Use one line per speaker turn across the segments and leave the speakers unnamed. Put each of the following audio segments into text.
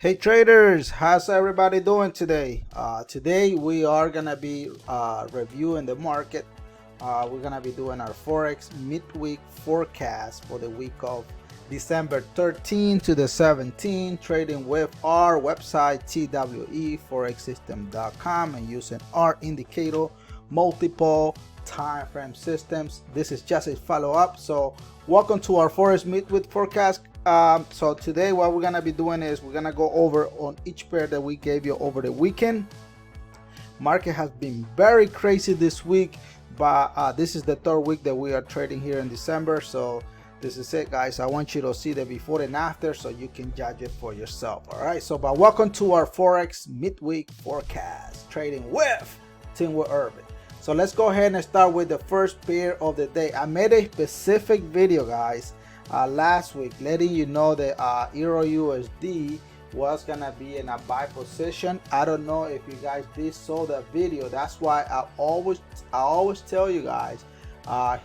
Hey traders, how's everybody doing today? Today we are gonna be reviewing the market. We're gonna be doing our Forex midweek forecast for the week of December 13 to the 17th, trading with our website TWEForexSystem.com and using our indicator multiple time frame systems. This is just a follow-up. So welcome to our Forex midweek forecast. So today what we're gonna be doing is we're gonna go over on each pair that we gave you over the weekend. Market has been very crazy this week, but this is the third week that we are trading here in December. So this is it, guys. I want you to see the before and after so you can judge it for yourself. All right, so but welcome to our Forex midweek forecast, trading with Team with Urban. So let's go ahead and start with the first pair of the day. I made a specific video, guys, last week letting you know that Euro USD was gonna be in a buy position. I don't know if you guys did saw the video. That's why I always tell you guys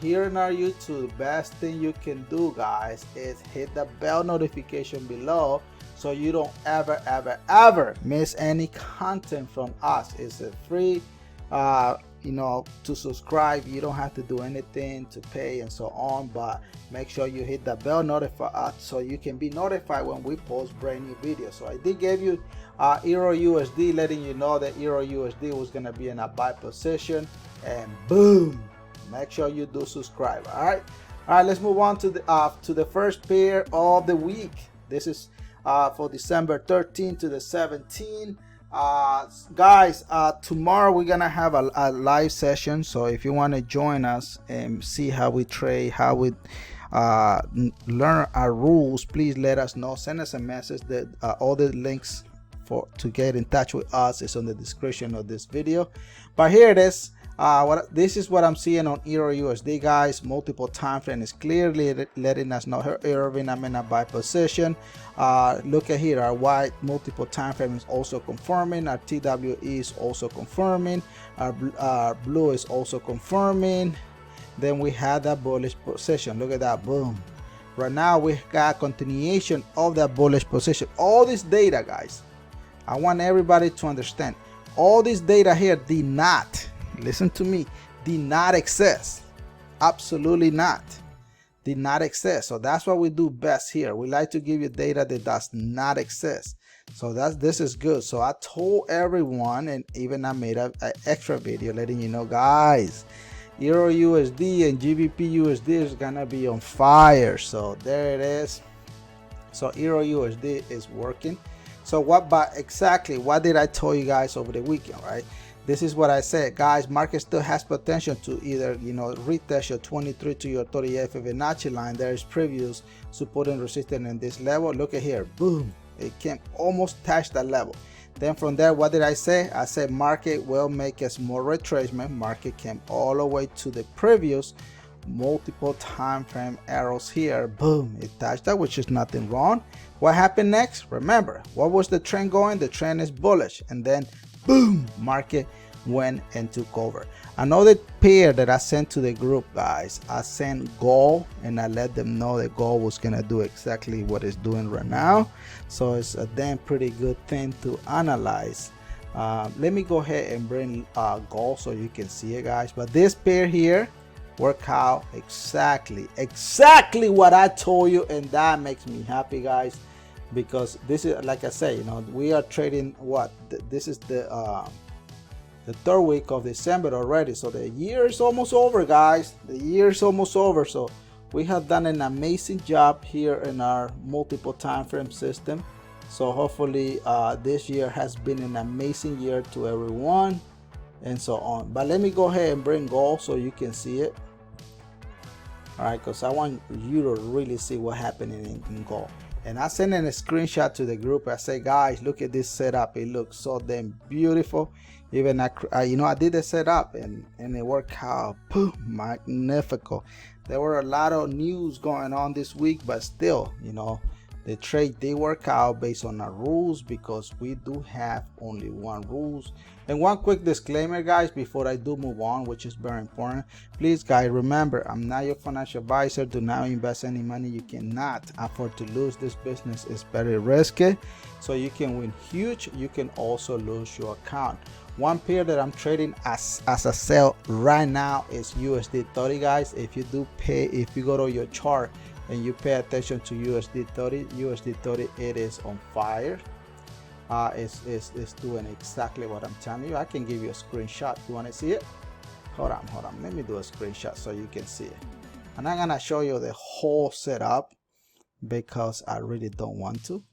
here in our YouTube, the best thing you can do, guys, is hit the bell notification below so you don't ever miss any content from us. It's a free to subscribe. You don't have to do anything to pay and so on, but make sure you hit the bell notify us so you can be notified when we post brand new videos. So I did give you Euro USD, letting you know that Euro USD was going to be in a buy position, and boom, make sure you do subscribe. All right, let's move on to the first pair of the week. This is for December 13 to the 17th. Guys, tomorrow we're gonna have a live session, so if you want to join us and see how we trade, how we learn our rules, please let us know. Send us a message. That all the links to get in touch with us is on the description of this video. But here it is. This is what I'm seeing on Euro USD, guys. Multiple time frame is clearly letting us know here, Irving, I'm in a buy position. Look at here, our white multiple time frame is also confirming. Our TWE is also confirming. Our blue is also confirming. Then we had that bullish position. Look at that, boom. Right now we got continuation of that bullish position. All this data, guys, I want everybody to understand. All this data here did not, listen to me, did not exist. Absolutely not. Did not exist. So that's what we do best here. We like to give you data that does not exist. So this is good. So I told everyone, and even I made an extra video letting you know, guys, Euro USD and GBP USD is gonna be on fire. So there it is. So Euro USD is working. So what did I tell you guys over the weekend, right? This is what I said, guys. Market still has potential to either, retest your 23 to your 38 Fibonacci line. There is previous support and resistance in this level. Look at here, boom. It can almost touch that level. Then from there, what did I say? I said market will make a small retracement. Market came all the way to the previous multiple time frame arrows here. Boom, it touched that, which is nothing wrong. What happened next? Remember, what was the trend going? The trend is bullish, and then boom, market went and took over. Another pair that I sent to the group, guys, I sent gold, and I let them know that gold was gonna do exactly what it's doing right now. So it's a damn pretty good thing to analyze. Let me go ahead and bring gold so you can see it, guys. But this pair here worked out exactly what I told you, and that makes me happy, guys, because this is, like I say, we are trading this is the third week of December already. So the year is almost over, guys. The year is almost over. So we have done an amazing job here in our multiple time frame system. So hopefully this year has been an amazing year to everyone and so on. But let me go ahead and bring gold so you can see it. All right, because I want you to really see what happened in gold. And I sent in a screenshot to the group. I say, guys, look at this setup. It looks so damn beautiful. Even I did the setup and it worked out. Boom, magnifico. There were a lot of news going on this week, but still, The trade did work out based on our rules because we do have only one rules. And one quick disclaimer, guys, before I do move on, which is very important. Please, guys, remember, I'm not your financial advisor. Do not invest any money you cannot afford to lose. This business is very risky. So you can win huge. You can also lose your account. One pair that I'm trading as a sell right now is USD30, guys. If you go to your chart and you pay attention to USD30, it is on fire. It's doing exactly what I'm telling you. I can give you a screenshot. You want to see it? Hold on. Let me do a screenshot so you can see it. And I'm gonna show you the whole setup because I really don't want to.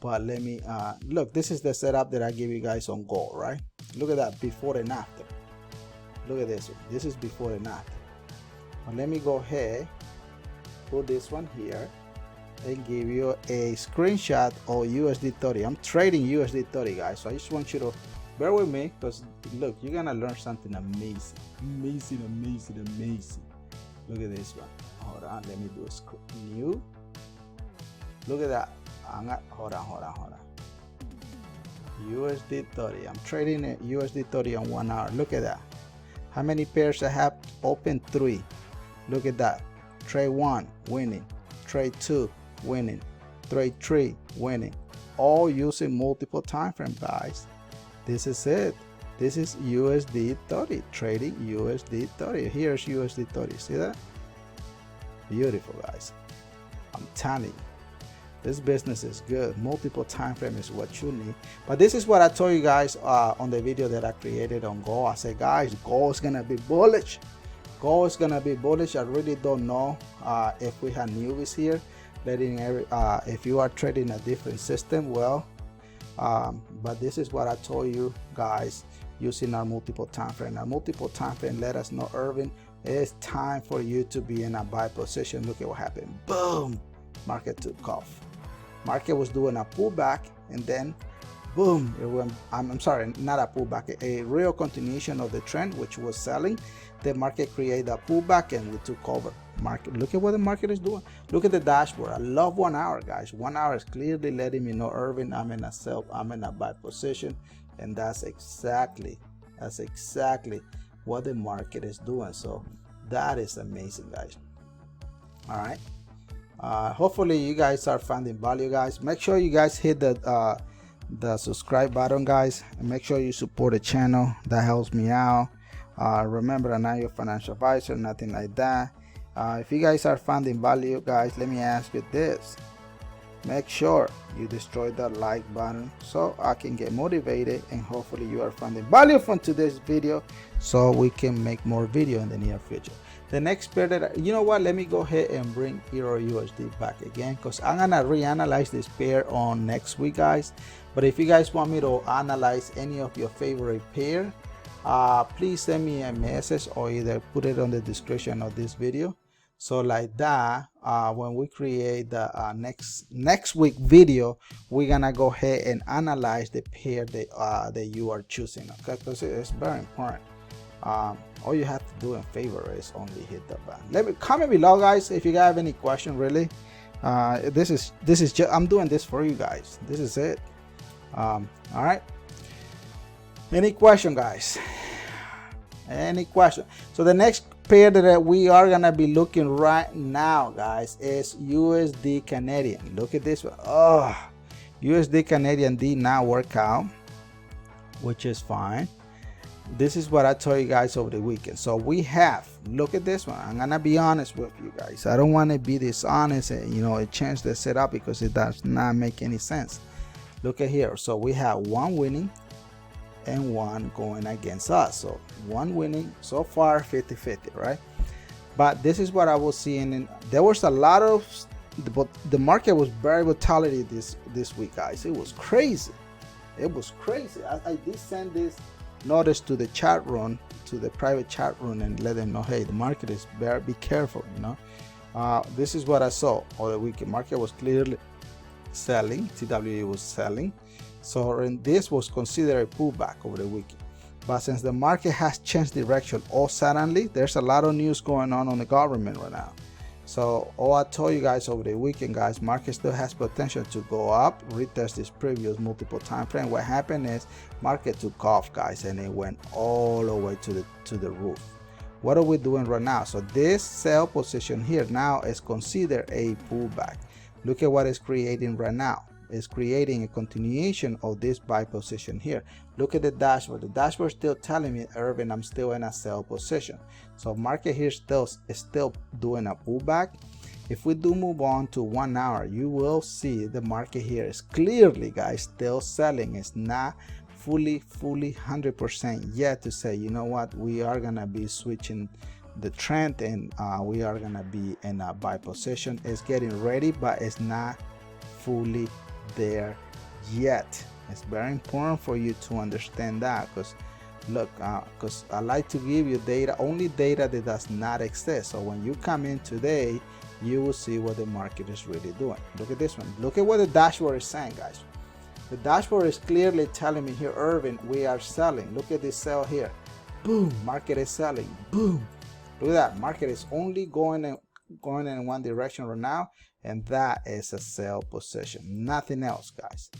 But let me look. This is the setup that I give you guys on gold, right? Look at that, before and after. Look at this one. This is before and after. But let me go ahead, put this one here, and give you a screenshot of USD30. I'm trading USD30, guys, so I just want you to bear with me because look, you're gonna learn something amazing. Look at this one. Hold on, let me do a new. Look at that. Hold on. USD30. I'm trading at USD30 on 1 hour. Look at that. How many pairs I have open? 3. Look at that. Trade 1 winning. Trade 2 winning. Trade 3 winning. All using multiple time frame, guys. This is it. This is USD30. Trading USD30. Here's USD30. See that? Beautiful, guys. I'm telling you. This business is good. Multiple time frame is what you need. But this is what I told you guys on the video that I created on gold. I said, guys, gold is gonna be bullish. Gold is gonna be bullish. I really don't know if we have newbies here. If you are trading a different system, well, but this is what I told you guys using our multiple time frame. Our multiple time frame let us know, Irvin, it's time for you to be in a buy position. Look at what happened. Boom. Market took off. Market was doing a pullback and then boom, it went, I'm sorry, not a pullback, a real continuation of the trend, which was selling. The market created a pullback and we took over. Market, look at what the market is doing. Look at the dashboard. I love 1 hour, guys. 1 hour is clearly letting me know, Irvin, I'm in a sell, I'm in a buy position, and that's exactly what the market is doing. So that is amazing, guys. All right. Hopefully you guys are finding value, guys. Make sure you guys hit the subscribe button, guys, and make sure you support the channel. That helps me out. Remember, I'm not your financial advisor, nothing like that. If you guys are finding value, guys, let me ask you this. Make sure you destroy that like button so I can get motivated, and hopefully you are finding value from today's video so we can make more video in the near future. The next pair that you know what, let me go ahead and bring Euro USD back again because I'm gonna reanalyze this pair on next week, guys. But if you guys want me to analyze any of your favorite pair, please send me a message or either put it on the description of this video. So like that, when we create the next week video, we're gonna go ahead and analyze the pair that you are choosing, okay? Because it's very important. All you have to do in favor is only hit the button. Let me comment below, guys, if you guys have any question. Really, this is just, I'm doing this for you guys. This is it. All right, any question, guys? Any question? So the next pair that we are gonna be looking right now, guys, is USD Canadian. Look at this one. Oh, USD Canadian did not work out, which is fine. This is what I told you guys over the weekend. So we have, look at this one. I'm gonna be honest with you guys. I don't want to be dishonest and change the setup because it does not make any sense. Look at here. So we have one winning and one going against us. So one winning so far, 50-50, right? But this is what I was seeing, and there was a lot of, but the market was very volatility this week, guys. It was crazy. It was crazy. I did send this notice to the chat room, to the private chat room, and let them know, hey, the market is very, be careful. This is what I saw over the weekend. Market was clearly selling. TWE was selling. So and this was considered a pullback over the weekend. But since the market has changed direction all suddenly, there's a lot of news going on the government right now. So all I told you guys over the weekend, guys, market still has potential to go up, retest this previous multiple time frame. What happened is market took off, guys, and it went all the way to the roof. What are we doing right now? So this sell position here now is considered a pullback. Look at what it's creating right now. It's creating a continuation of this buy position here. Look at the dashboard. The dashboard is still telling me, Irvin, I'm still in a sell position. So market here is still doing a pullback. If we do move on to 1 hour, you will see the market here is clearly, guys, still selling. It's not fully 100% yet to say, you know what, we are gonna be switching the trend and we are gonna be in a buy position. It's getting ready, but it's not fully there yet. It's very important for you to understand that, because look, because I like to give you data, only data that does not exist. So when you come in today, you will see what the market is really doing. Look at this one. Look at what the dashboard is saying, guys. The dashboard is clearly telling me here, Irvin, we are selling. Look at this sell here. Boom, market is selling. Boom. Look at that. Market is only going in one direction right now, and that is a sell position. Nothing else, guys.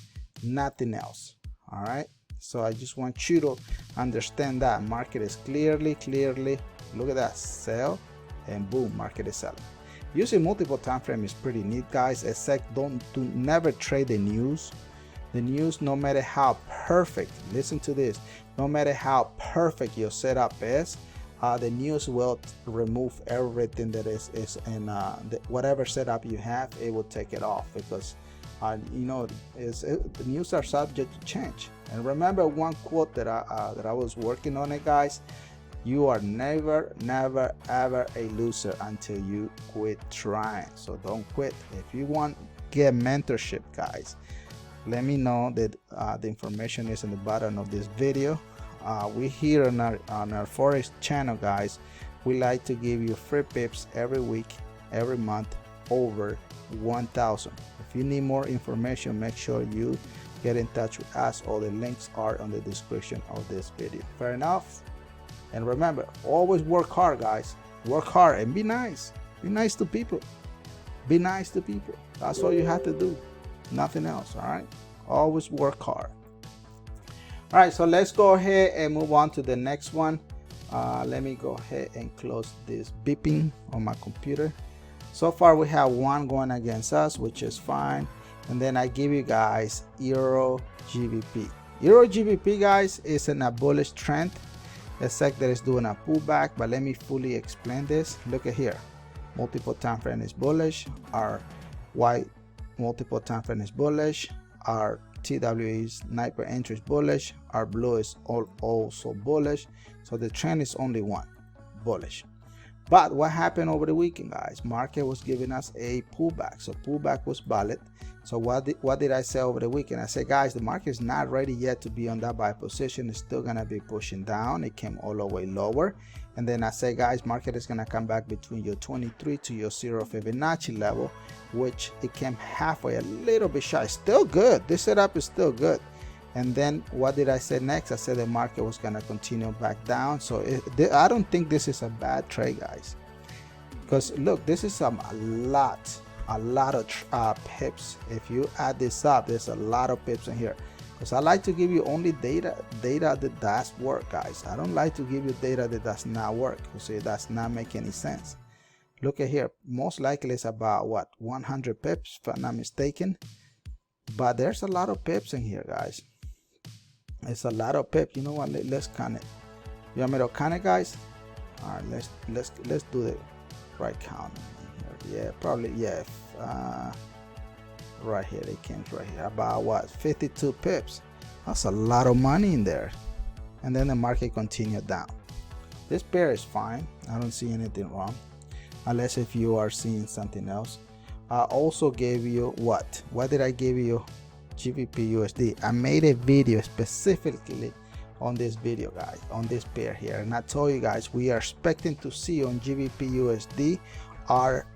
Nothing else. All right. So I just want you to understand that market is clearly, look at that, sell, and boom, market is selling. Using multiple time frame is pretty neat, guys. Except never trade the news. The news, no matter how perfect, listen to this, no matter how perfect your setup is, the news will remove everything that is in whatever setup you have. It will take it off, because you know, the news are subject to change. And remember one quote that I was working on it, guys. You are never ever a loser until you quit trying. So don't quit. If you want get mentorship, guys, let me know. That the information is in the bottom of this video. We here on our FOREX channel, guys, we like to give you free pips every week, every month, over 1,000. If you need more information, make sure you get in touch with us. All the links are on the description of this video. Fair enough? And remember, always work hard, guys. Work hard and be nice. Be nice to people. Be nice to people. That's all you have to do. Nothing else. All right? Always work hard. All right, so let's go ahead and move on to the next one. Let me go ahead and close this beeping on my computer. So far we have one going against us, which is fine. And then I give you guys Euro GBP. Euro GBP, guys, is in a bullish trend. Except that it's doing a pullback, but let me fully explain this. Look at here. Multiple time frame is bullish. Our white multiple time frame is bullish. Our TWE sniper entry is bullish. Our blue is also bullish. So the trend is only one, bullish. But what happened over the weekend, guys? Market was giving us a pullback. So pullback was valid. So what did I say over the weekend? I said, guys, the market is not ready yet to be on that buy position. It's still gonna be pushing down. It came all the way lower. And then I said, guys, market is gonna come back between your 23 to your 0 Fibonacci level, which it came halfway, a little bit shy. Still good. This setup is still good. And then what did I say next? I said the market was gonna continue back down. So I don't think this is a bad trade, guys. Because look, this is a lot of pips. If you add this up, there's a lot of pips in here. Because I like to give you only data that does work, guys. I don't like to give you data that does not work, because it does not make any sense. Look at here. Most likely it's about what, 100 pips, if I'm not mistaken. But there's a lot of pips in here, guys. It's a lot of pips. You know what? Let's count it. You want me to count it, guys? All right, let's do the right count. Yeah, probably, yeah. Right here, they came right here. About what, 52 pips? That's a lot of money in there. And then the market continued down. This pair is fine. I don't see anything wrong, unless if you are seeing something else. I also gave you what did I give you? GBP USD. I made a video specifically on this video, guys, on this pair here, and I told you guys we are expecting to see on GBP USD our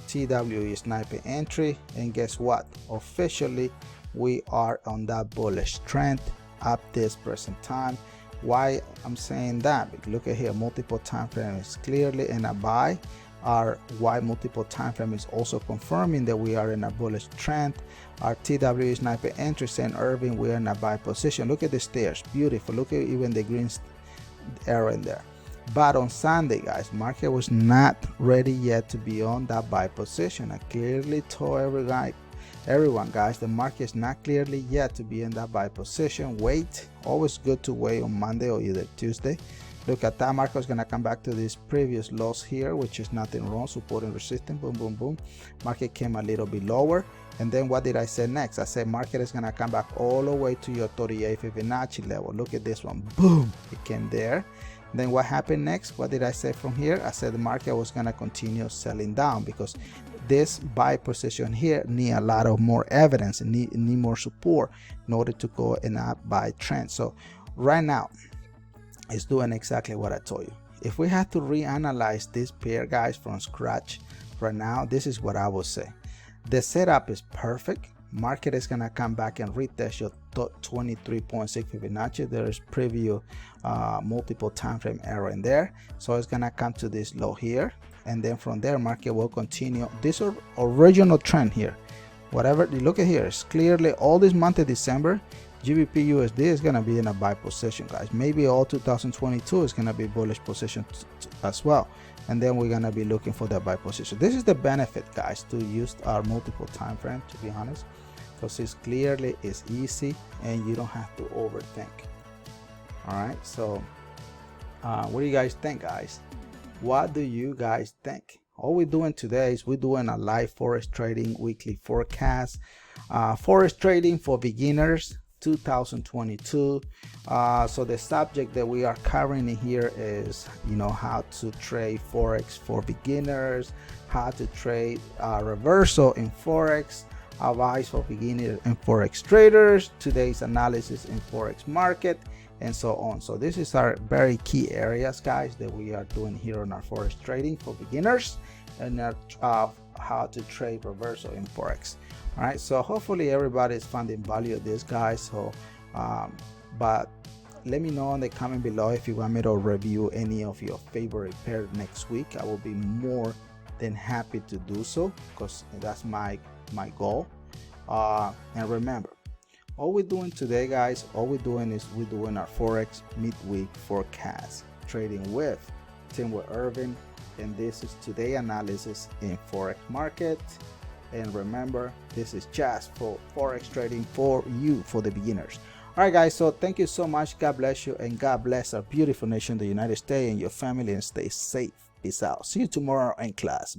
TWE sniper entry, and guess what? Officially we are on that bullish trend at this present time. Why I'm saying that? Because look at here, multiple time frame is clearly in a buy. Our Y multiple time frame is also confirming that we are in a bullish trend. Our TW sniper entry saying Irving, we are in a buy position. Look at the stairs, beautiful. Look at even the green arrow in there. But on Sunday, guys, market was not ready yet to be on that buy position. I clearly told everyone, guys, the market is not clearly yet to be in that buy position. Wait, always good to wait on Monday or either Tuesday. Look at that, market is going to come back to this previous loss here, which is nothing wrong, support and resistance, boom, boom, boom. Market came a little bit lower. And then what did I say next? I said market is going to come back all the way to your 38 Fibonacci level. Look at this one, boom, it came there. Then what happened next? What did I say from here? I said the market was going to continue selling down because this buy position here need a lot of more evidence and need more support in order to go in a buy trend. So right now it's doing exactly what I told you. If we had to reanalyze this pair, guys, from scratch right now, this is what I would say. The setup is perfect. Market is gonna come back and retest your 23.6 Fibonacci. There is preview multiple time frame error in there, so it's gonna come to this low here, and then from there market will continue this original trend here. Whatever you look at here, it's clearly all this month of December GBP USD is gonna be in a buy position, guys. Maybe all 2022 is gonna be bullish position as well, and then we're gonna be looking for that buy position. This is the benefit, guys, to use our multiple time frame, to be honest, because it's easy and you don't have to overthink. All right, so what do you guys think, guys? What do you guys think? All we're doing today is we're doing a live forex trading weekly forecast, forex trading for beginners 2022. So the subject that we are covering in here is, how to trade forex for beginners, how to trade reversal in forex, advice for beginners and forex traders, today's analysis in forex market, and so on. So this is our very key areas, guys, that we are doing here on our forex trading for beginners, and how to trade reversal in forex. All right, so hopefully everybody is finding value of this, guys. So but let me know in the comment below if you want me to review any of your favorite pair next week. I will be more than happy to do so, because that's my goal. And remember, all we're doing today, guys, we're doing our forex midweek forecast, trading with Irving, and this is today analysis in forex market. And remember, this is just for forex trading for you, for the beginners. All right, guys, so thank you so much. God bless you, and God bless our beautiful nation, the United States, and your family, and stay safe. Peace out. See you tomorrow in class.